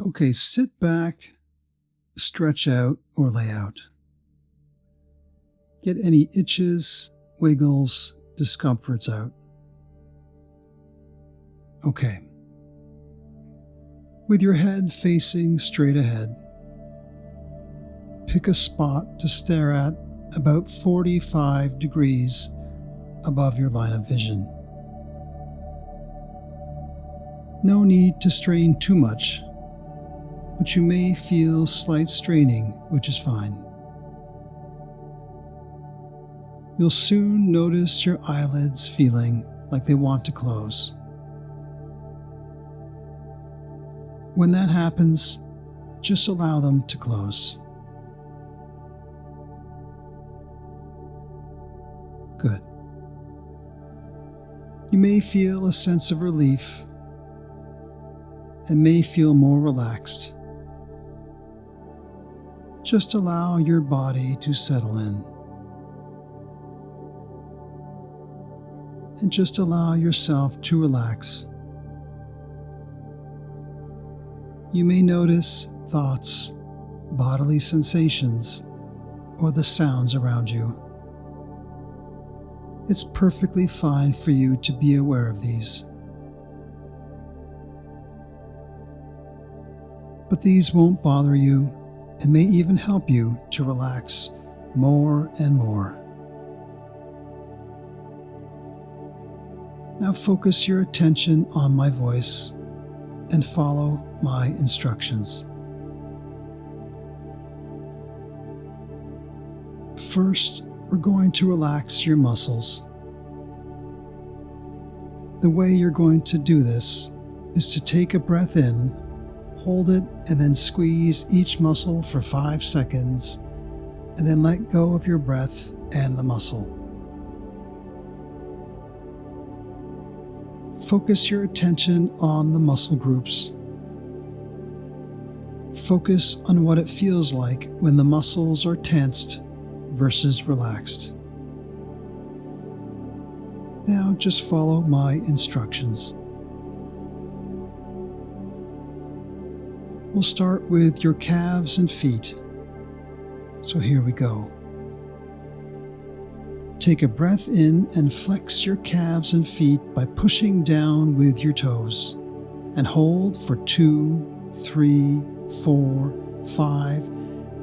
Okay, sit back, stretch out, or lay out. Get any itches, wiggles, discomforts out. Okay. With your head facing straight ahead, pick a spot to stare at about 45 degrees above your line of vision. No need to strain too much, but you may feel slight straining, which is fine. You'll soon notice your eyelids feeling like they want to close. When that happens, just allow them to close. Good. You may feel a sense of relief and may feel more relaxed. Just allow your body to settle in. And just allow yourself to relax. You may notice thoughts, bodily sensations, or the sounds around you. It's perfectly fine for you to be aware of these. But these won't bother you and may even help you to relax more and more. Now focus your attention on my voice and follow my instructions. First, we're going to relax your muscles. The way you're going to do this is to take a breath in, hold it, and then squeeze each muscle for 5 seconds, and then let go of your breath and the muscle. Focus your attention on the muscle groups. Focus on what it feels like when the muscles are tensed versus relaxed. Now just follow my instructions. We'll start with your calves and feet. So here we go. Take a breath in and flex your calves and feet by pushing down with your toes. And hold for 2, 3, 4, 5,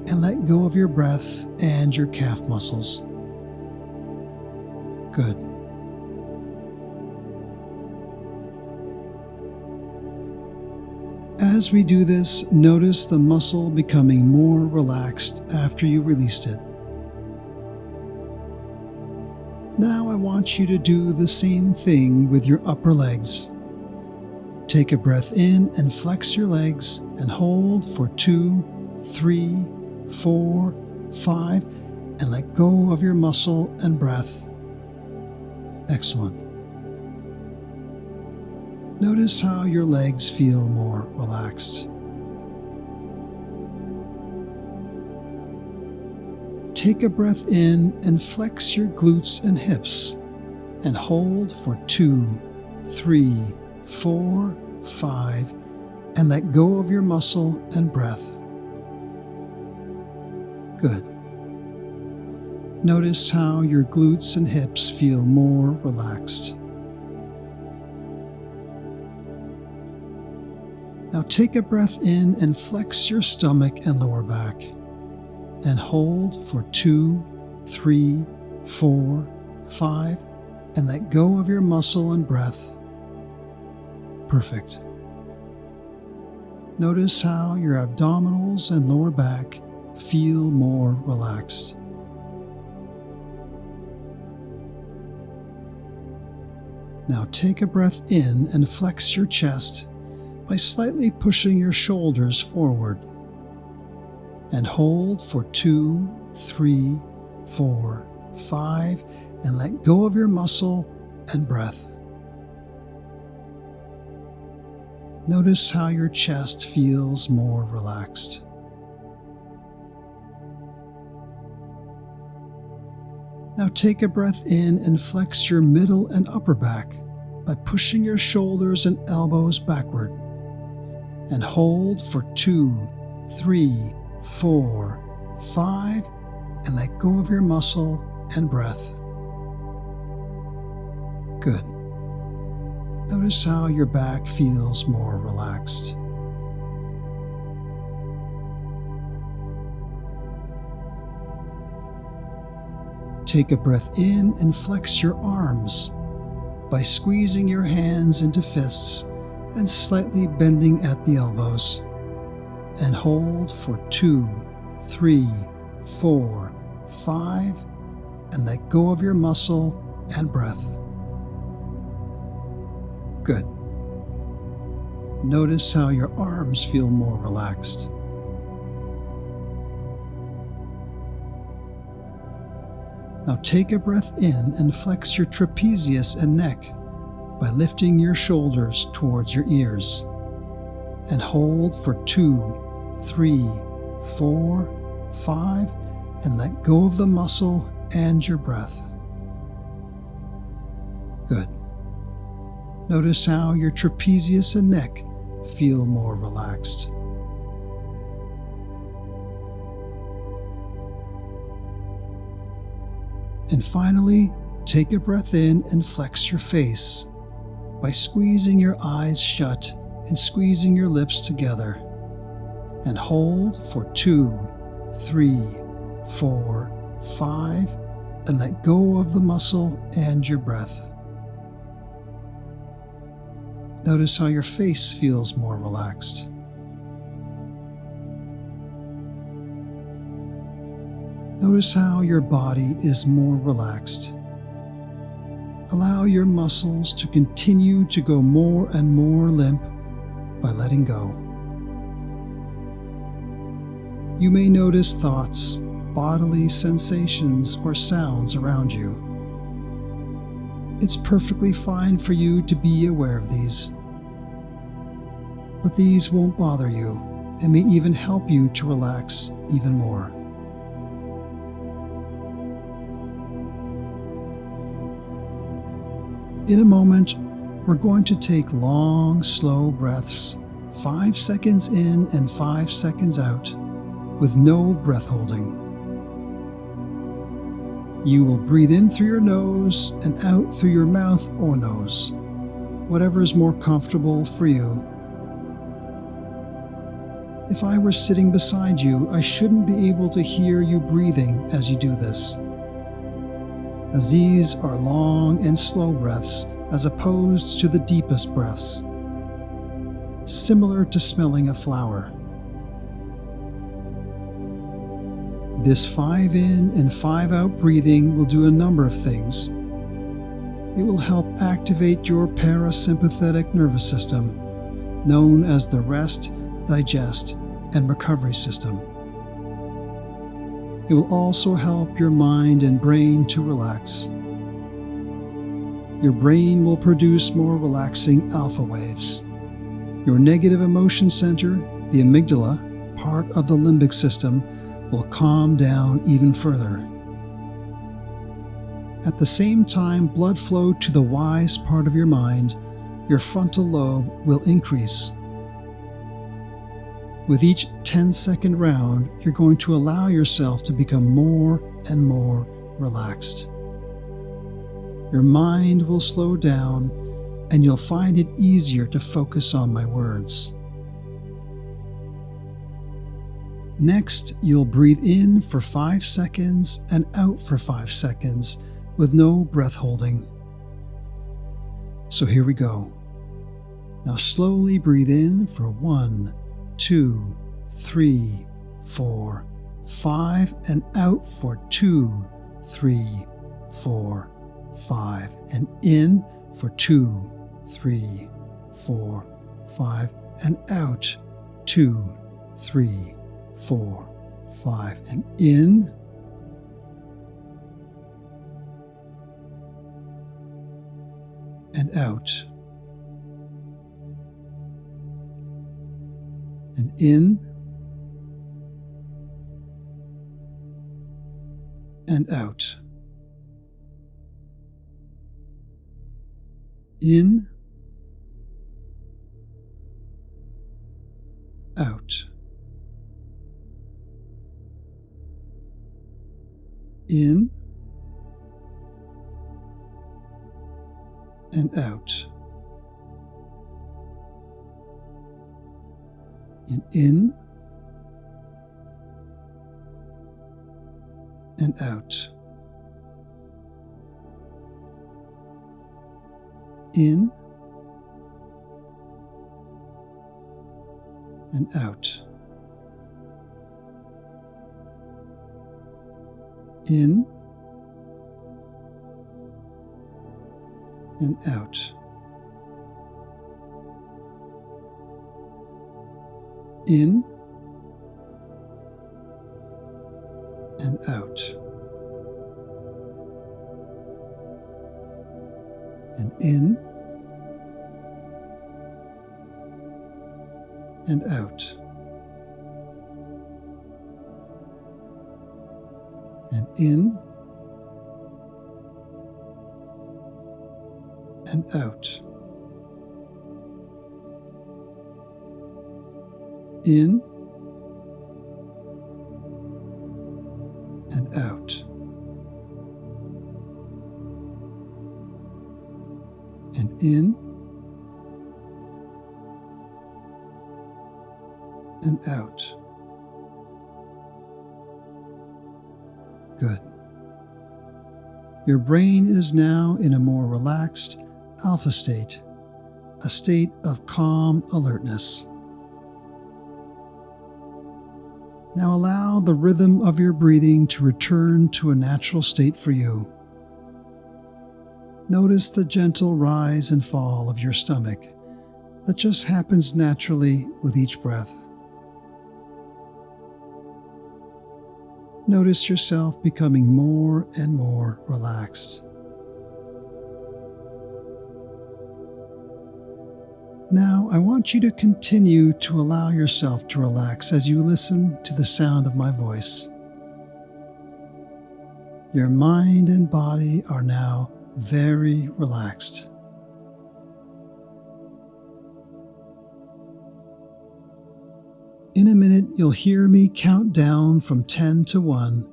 and let go of your breath and your calf muscles. Good. As we do this, notice the muscle becoming more relaxed after you released it. Now I want you to do the same thing with your upper legs. Take a breath in and flex your legs and hold for 2, 3, 4, 5, and let go of your muscle and breath. Excellent. Notice how your legs feel more relaxed. Take a breath in and flex your glutes and hips and hold for 2, 3, 4, 5, and let go of your muscle and breath. Good. Notice how your glutes and hips feel more relaxed. Now take a breath in and flex your stomach and lower back. And hold for 2, 3, 4, 5, and let go of your muscle and breath. Perfect. Notice how your abdominals and lower back feel more relaxed. Now take a breath in and flex your chest by slightly pushing your shoulders forward. And hold for 2, 3, 4, 5, and let go of your muscle and breath. Notice how your chest feels more relaxed. Now take a breath in and flex your middle and upper back by pushing your shoulders and elbows backward. and hold for 2, 3, 4, 5, and let go of your muscle and breath. Good. Notice how your back feels more relaxed. Take a breath in and flex your arms by squeezing your hands into fists and slightly bending at the elbows. And hold for 2, 3, 4, 5, and let go of your muscle and breath. Good. Notice how your arms feel more relaxed. Now take a breath in and flex your trapezius and neck by lifting your shoulders towards your ears. And hold for 2, 3, 4, 5, and let go of the muscle and your breath. Good. Notice how your trapezius and neck feel more relaxed. And finally, take a breath in and flex your face by squeezing your eyes shut and squeezing your lips together. And hold for 2, 3, 4, 5, and let go of the muscle and your breath. Notice how your face feels more relaxed. Notice how your body is more relaxed. Allow your muscles to continue to go more and more limp by letting go. You may notice thoughts, bodily sensations, or sounds around you. It's perfectly fine for you to be aware of these. But these won't bother you and may even help you to relax even more. In a moment, we're going to take long, slow breaths, 5 seconds in and 5 seconds out, with no breath holding. You will breathe in through your nose and out through your mouth or nose, whatever is more comfortable for you. If I were sitting beside you, I shouldn't be able to hear you breathing as you do this, as these are long and slow breaths as opposed to the deepest breaths, similar to smelling a flower. This 5 in and 5 out breathing will do a number of things. It will help activate your parasympathetic nervous system, known as the rest, digest, and recovery system. It will also help your mind and brain to relax. Your brain will produce more relaxing alpha waves. Your negative emotion center, the amygdala, part of the limbic system, will calm down even further. At the same time blood flow to the wise part of your mind, your frontal lobe will increase. With each 10-second round, you're going to allow yourself to become more and more relaxed. Your mind will slow down, and you'll find it easier to focus on my words. Next, you'll breathe in for 5 seconds and out for 5 seconds with no breath holding. So here we go. Now slowly breathe in for 1, 2, 3, 4, 5, and out for 2, 3, 4, 5, and in for 2, 3, 4, 5, and out 2, 3, 4, 5, and in and out and in and out, in out. In and out. And in and out. In and out. In and out. In and out. And in and out. And in and out. In and out. And in and out. Good. Your brain is now in a more relaxed alpha state, a state of calm alertness. Now allow the rhythm of your breathing to return to a natural state for you. Notice the gentle rise and fall of your stomach that just happens naturally with each breath. Notice yourself becoming more and more relaxed. Now, I want you to continue to allow yourself to relax as you listen to the sound of my voice. Your mind and body are now very relaxed. In a minute, you'll hear me count down from 10 to 1,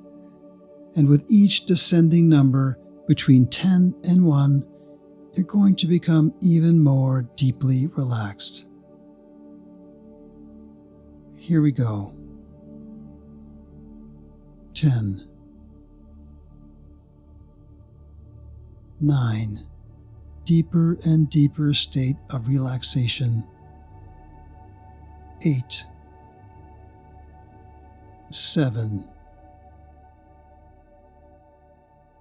and with each descending number between 10 and 1, you're going to become even more deeply relaxed. Here we go. 10, 9, deeper and deeper state of relaxation. 8, 7,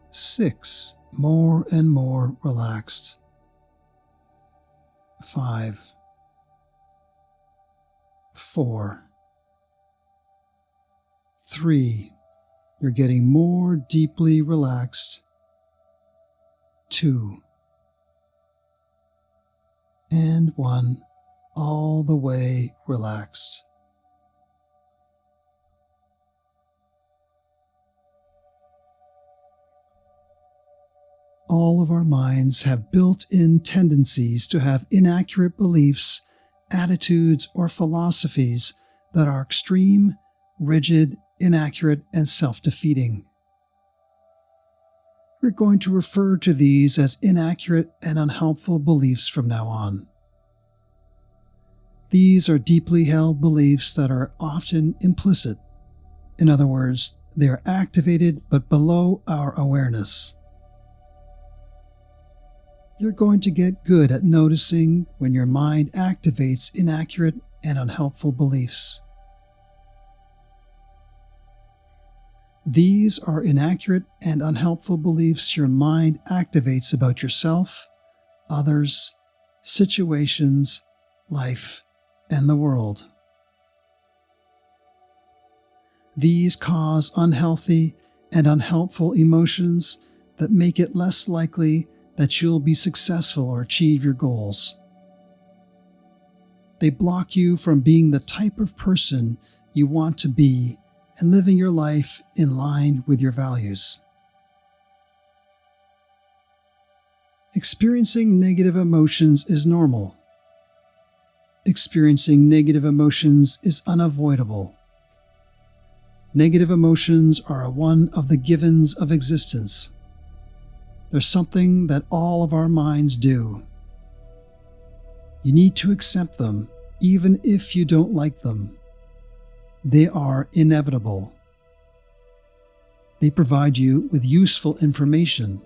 6, more and more relaxed. 5, 4, 3, you're getting more deeply relaxed. 2, and 1, all the way relaxed. All of our minds have built-in tendencies to have inaccurate beliefs, attitudes, or philosophies that are extreme, rigid, inaccurate, and self-defeating. We're going to refer to these as inaccurate and unhelpful beliefs from now on. These are deeply held beliefs that are often implicit. In other words, they are activated but below our awareness. You're going to get good at noticing when your mind activates inaccurate and unhelpful beliefs. These are inaccurate and unhelpful beliefs your mind activates about yourself, others, situations, life, and the world. These cause unhealthy and unhelpful emotions that make it less likely that you'll be successful or achieve your goals. They block you from being the type of person you want to be and living your life in line with your values. Experiencing negative emotions is normal. experiencing negative emotions is unavoidable. Negative emotions are one of the givens of existence. They're something that all of our minds do. You need to accept them, even if you don't like them. They are inevitable. They provide you with useful information.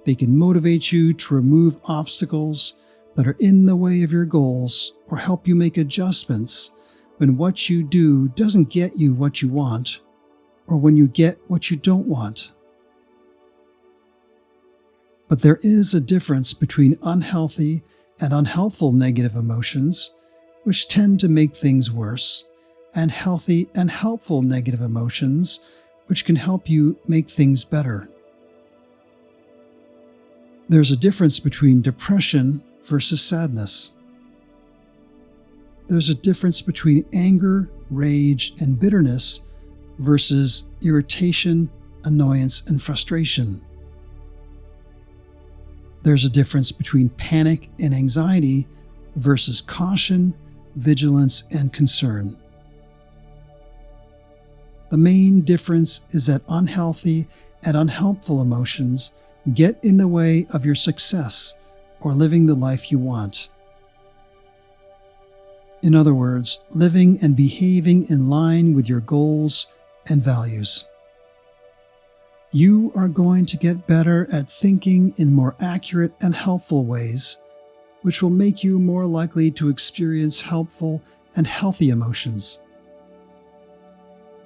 They can motivate you to remove obstacles that are in the way of your goals or help you make adjustments when what you do doesn't get you what you want or when you get what you don't want. But there is a difference between unhealthy and unhelpful negative emotions, which tend to make things worse, and healthy and helpful negative emotions, which can help you make things better. There's a difference between depression versus sadness. There's a difference between anger, rage, and bitterness versus irritation, annoyance, and frustration. There's a difference between panic and anxiety versus caution, vigilance, and concern. The main difference is that unhealthy and unhelpful emotions get in the way of your success or living the life you want. In other words, living and behaving in line with your goals and values. You are going to get better at thinking in more accurate and helpful ways, which will make you more likely to experience helpful and healthy emotions.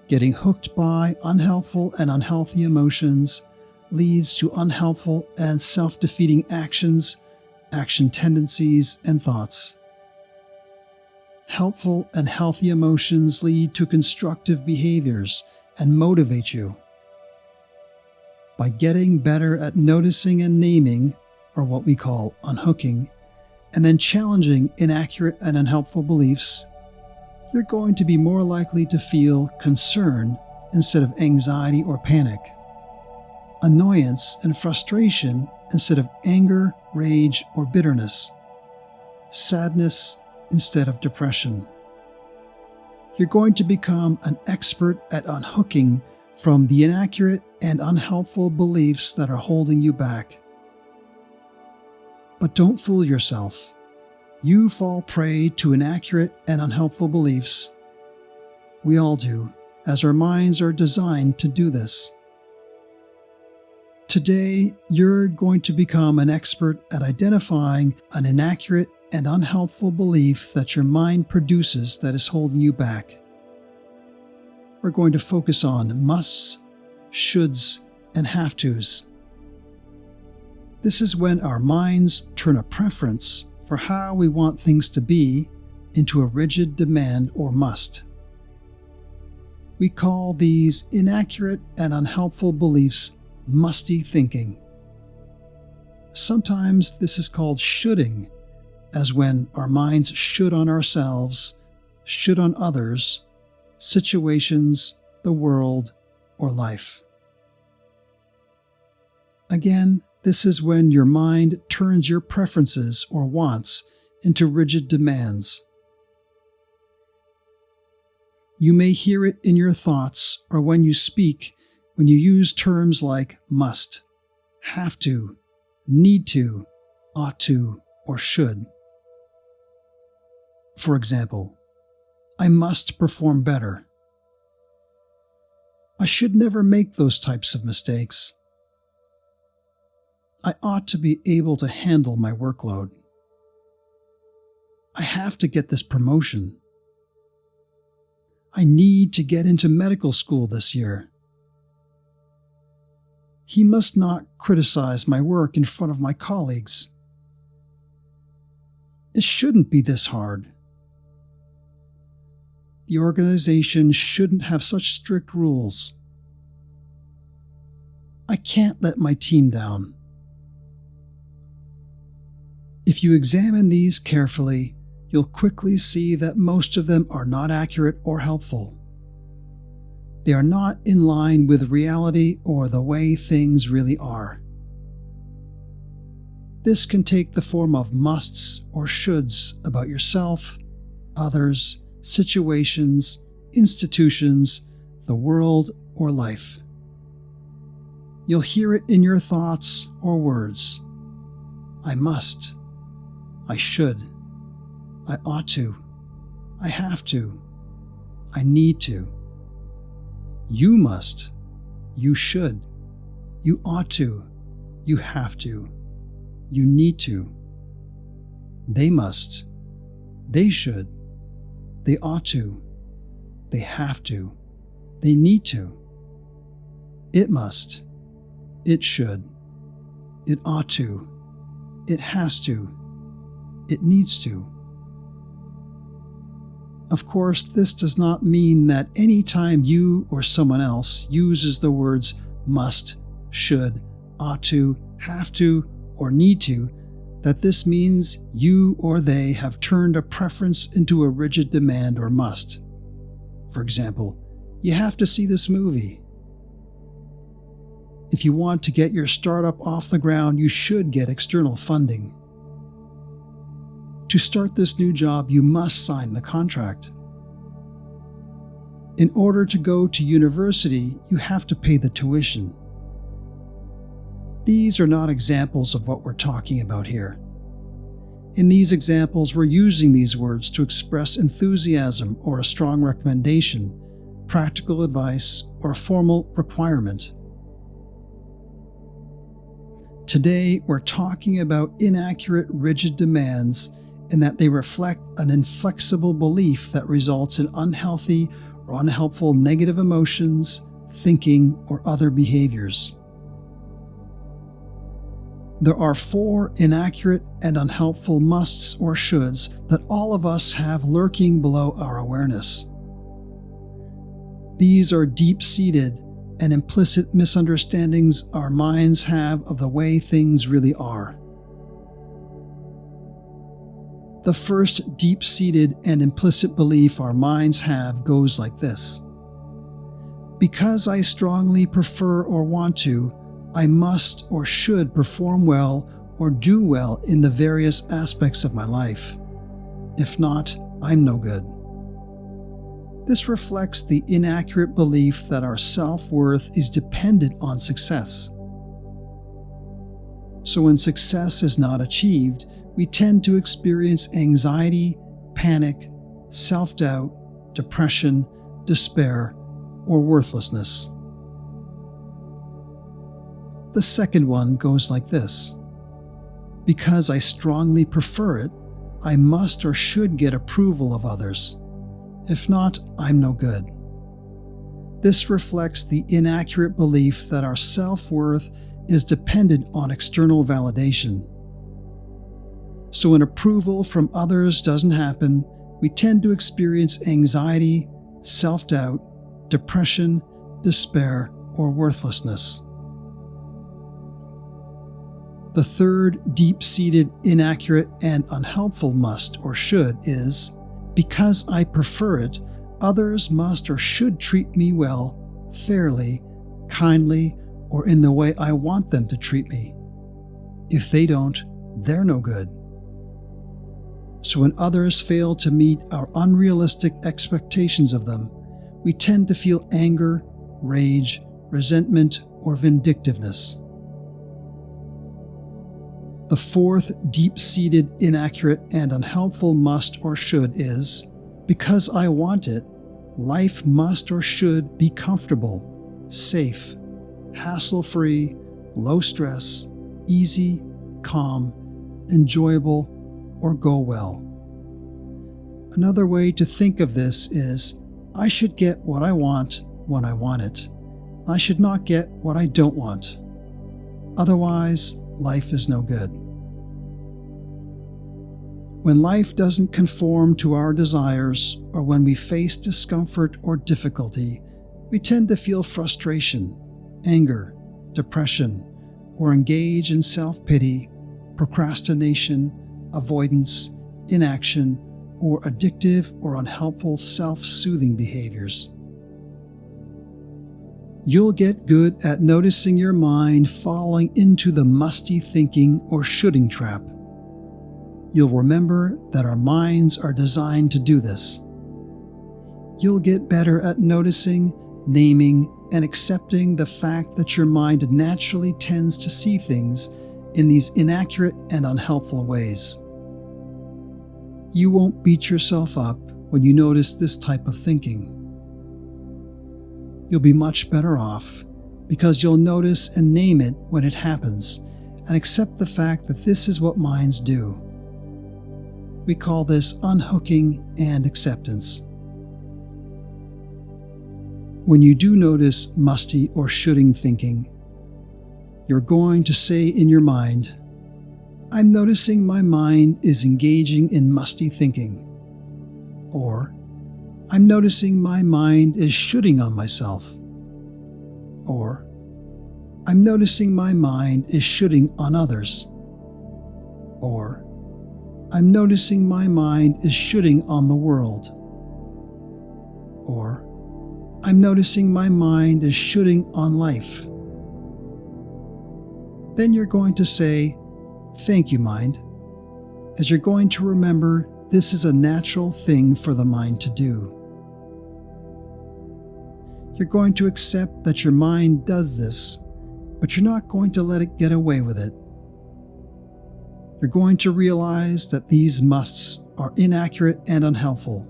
Getting hooked by unhelpful and unhealthy emotions leads to unhelpful and self-defeating actions, action tendencies, and thoughts. Helpful and healthy emotions lead to constructive behaviors and motivate you. By getting better at noticing and naming, or what we call unhooking, and then challenging inaccurate and unhelpful beliefs, you're going to be more likely to feel concern instead of anxiety or panic, annoyance and frustration instead of anger, rage, or bitterness, sadness instead of depression. You're going to become an expert at unhooking from the inaccurate and unhelpful beliefs that are holding you back. But don't fool yourself. You fall prey to inaccurate and unhelpful beliefs. We all do, as our minds are designed to do this. Today, you're going to become an expert at identifying an inaccurate and unhelpful belief that your mind produces that is holding you back. We're going to focus on musts, shoulds, and have-tos. This is when our minds turn a preference for how we want things to be into a rigid demand or must. We call these inaccurate and unhelpful beliefs musty thinking. Sometimes this is called shoulding, as when our minds should on ourselves, should on others, situations, the world, or life. Again, this is when your mind turns your preferences or wants into rigid demands. You may hear it in your thoughts or when you speak when you use terms like must, have to, need to, ought to, or should. For example, I must perform better. I should never make those types of mistakes. I ought to be able to handle my workload. I have to get this promotion. I need to get into medical school this year. He must not criticize my work in front of my colleagues. It shouldn't be this hard. The organization shouldn't have such strict rules. I can't let my team down. If you examine these carefully, you'll quickly see that most of them are not accurate or helpful. They are not in line with reality or the way things really are. This can take the form of musts or shoulds about yourself, others, situations, institutions, the world, or life. You'll hear it in your thoughts or words. I must. I should. I ought to. I have to. I need to. You must. You should. You ought to. You have to. You need to. They must. They should. They ought to. They have to. They need to. It must. It should. It ought to. It has to. It needs to. Of course, this does not mean that any time you or someone else uses the words must, should, ought to, have to, or need to, that this means you or they have turned a preference into a rigid demand or must. For example, you have to see this movie. If you want to get your startup off the ground, you should get external funding. To start this new job, you must sign the contract. In order to go to university, you have to pay the tuition. These are not examples of what we're talking about here. In these examples, we're using these words to express enthusiasm or a strong recommendation, practical advice, or a formal requirement. Today, we're talking about inaccurate, rigid demands in that they reflect an inflexible belief that results in unhealthy or unhelpful negative emotions, thinking, or other behaviors. There are 4 inaccurate and unhelpful musts or shoulds that all of us have lurking below our awareness. These are deep-seated and implicit misunderstandings our minds have of the way things really are. The first deep-seated and implicit belief our minds have goes like this. Because I strongly prefer or want to, I must or should perform well or do well in the various aspects of my life. If not, I'm no good. This reflects the inaccurate belief that our self-worth is dependent on success. So when success is not achieved, we tend to experience anxiety, panic, self-doubt, depression, despair, or worthlessness. The second one goes like this. Because I strongly prefer it, I must or should get approval of others. If not, I'm no good. This reflects the inaccurate belief that our self-worth is dependent on external validation. So when approval from others doesn't happen, we tend to experience anxiety, self-doubt, depression, despair, or worthlessness. The third deep-seated, inaccurate, and unhelpful must or should is, because I prefer it, others must or should treat me well, fairly, kindly, or in the way I want them to treat me. If they don't, they're no good. So when others fail to meet our unrealistic expectations of them, we tend to feel anger, rage, resentment, or vindictiveness. The fourth deep-seated, inaccurate, and unhelpful must or should is, because I want it, life must or should be comfortable, safe, hassle-free, low stress, easy, calm, enjoyable, or go well. Another way to think of this is, I should get what I want when I want it. I should not get what I don't want. Otherwise, life is no good. When life doesn't conform to our desires, or when we face discomfort or difficulty, we tend to feel frustration, anger, depression, or engage in self-pity, procrastination, avoidance, inaction, or addictive or unhelpful self-soothing behaviors. You'll get good at noticing your mind falling into the musty thinking or shoulding trap. You'll remember that our minds are designed to do this. You'll get better at noticing, naming, and accepting the fact that your mind naturally tends to see things in these inaccurate and unhelpful ways. You won't beat yourself up when you notice this type of thinking. You'll be much better off because you'll notice and name it when it happens and accept the fact that this is what minds do. We call this unhooking and acceptance. When you do notice musty or shoulding thinking, you're going to say in your mind, "I'm noticing my mind is engaging in musty thinking," or "I'm noticing my mind is shoulding on myself," or "I'm noticing my mind is shoulding on others," or "I'm noticing my mind is shoulding on the world," or "I'm noticing my mind is shoulding on life." Then you're going to say, "Thank you, mind," as you're going to remember this is a natural thing for the mind to do. You're going to accept that your mind does this, but you're not going to let it get away with it. You're going to realize that these musts are inaccurate and unhelpful.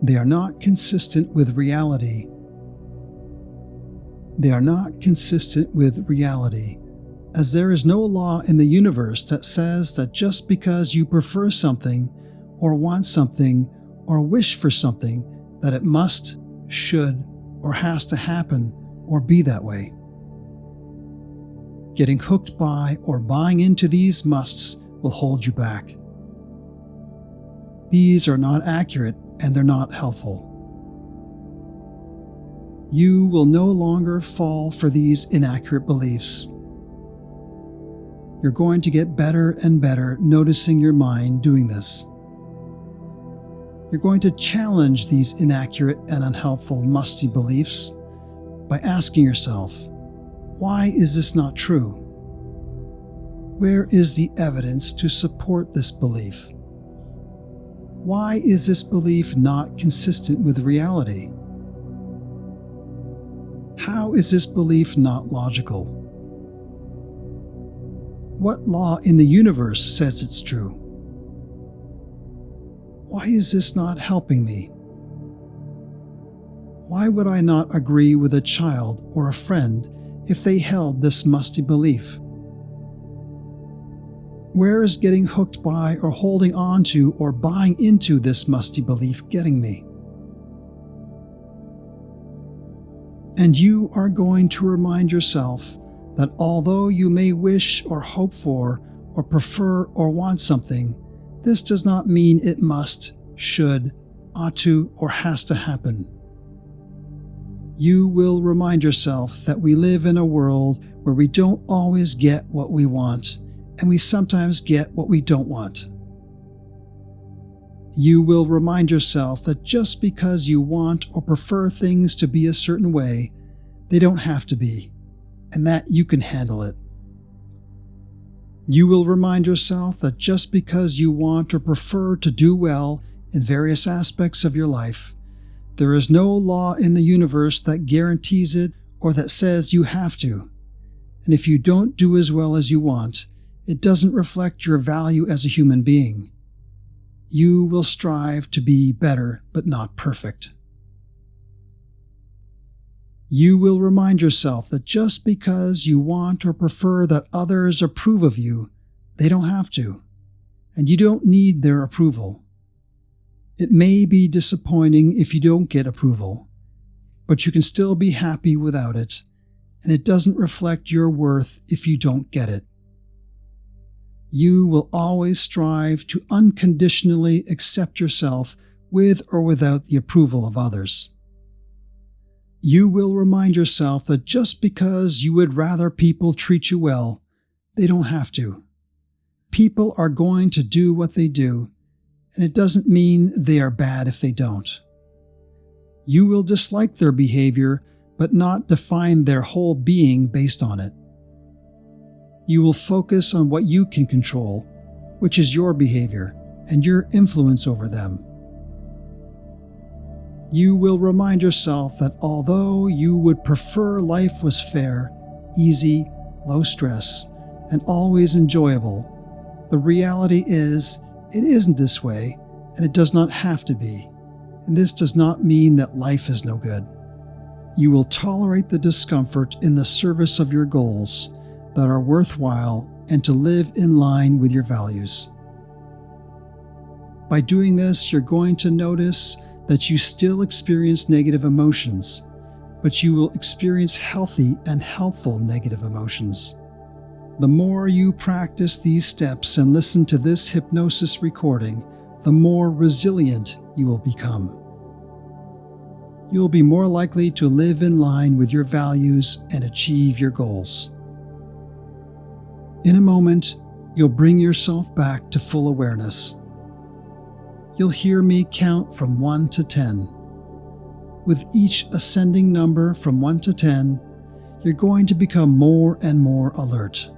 They are not consistent with reality. They are not consistent with reality, as there is no law in the universe that says that just because you prefer something, or want something, or wish for something, that it must, should, or has to happen or be that way. Getting hooked by or buying into these musts will hold you back. These are not accurate and they're not helpful. You will no longer fall for these inaccurate beliefs. You're going to get better and better noticing your mind doing this. You're going to challenge these inaccurate and unhelpful musty beliefs by asking yourself, why is this not true? Where is the evidence to support this belief? Why is this belief not consistent with reality? How is this belief not logical? What law in the universe says it's true? Why is this not helping me? Why would I not agree with a child or a friend if they held this musty belief? Where is getting hooked by or holding on to or buying into this musty belief getting me? And you are going to remind yourself that although you may wish or hope for or prefer or want something, this does not mean it must, should, ought to, or has to happen. You will remind yourself that we live in a world where we don't always get what we want, and we sometimes get what we don't want. You will remind yourself that just because you want or prefer things to be a certain way, they don't have to be, and that you can handle it. You will remind yourself that just because you want or prefer to do well in various aspects of your life, there is no law in the universe that guarantees it or that says you have to. And if you don't do as well as you want, it doesn't reflect your value as a human being. You will strive to be better, but not perfect. You will remind yourself that just because you want or prefer that others approve of you, they don't have to, and you don't need their approval. It may be disappointing if you don't get approval, but you can still be happy without it, and it doesn't reflect your worth if you don't get it. You will always strive to unconditionally accept yourself with or without the approval of others. You will remind yourself that just because you would rather people treat you well, they don't have to. People are going to do what they do, and it doesn't mean they are bad if they don't. You will dislike their behavior, but not define their whole being based on it. You will focus on what you can control, which is your behavior and your influence over them. You will remind yourself that although you would prefer life was fair, easy, low stress, and always enjoyable, the reality is it isn't this way, and it does not have to be. And this does not mean that life is no good. You will tolerate the discomfort in the service of your goals that are worthwhile and to live in line with your values. By doing this, you're going to notice that you still experience negative emotions, but you will experience healthy and helpful negative emotions. The more you practice these steps and listen to this hypnosis recording, the more resilient you will become. You'll be more likely to live in line with your values and achieve your goals. In a moment, you'll bring yourself back to full awareness. You'll hear me count from 1 to 10. With each ascending number from 1 to 10, you're going to become more and more alert,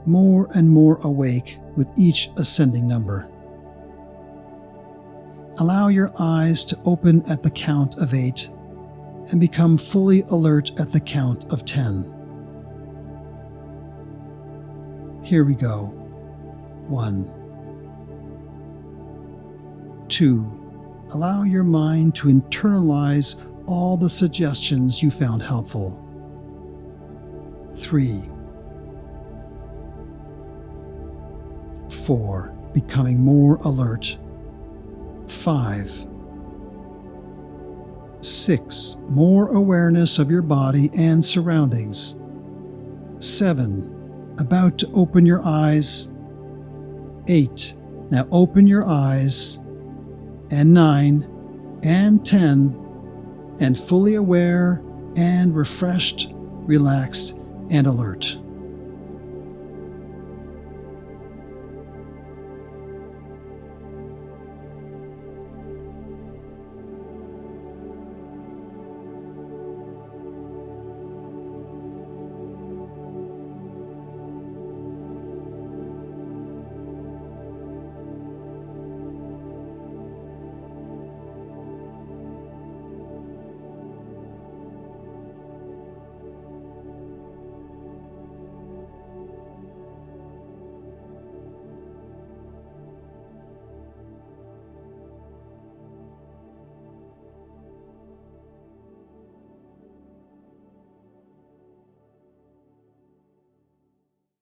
more and more awake with each ascending number. Allow your eyes to open at the count of 8 and become fully alert at the count of 10. Here we go. 1. 2. Allow your mind to internalize all the suggestions you found helpful. 3. 4. Becoming more alert. 5. 6. More awareness of your body and surroundings. 7. About to open your eyes. 8. Now open your eyes. And 9. And 10. And fully aware and refreshed, relaxed, and alert.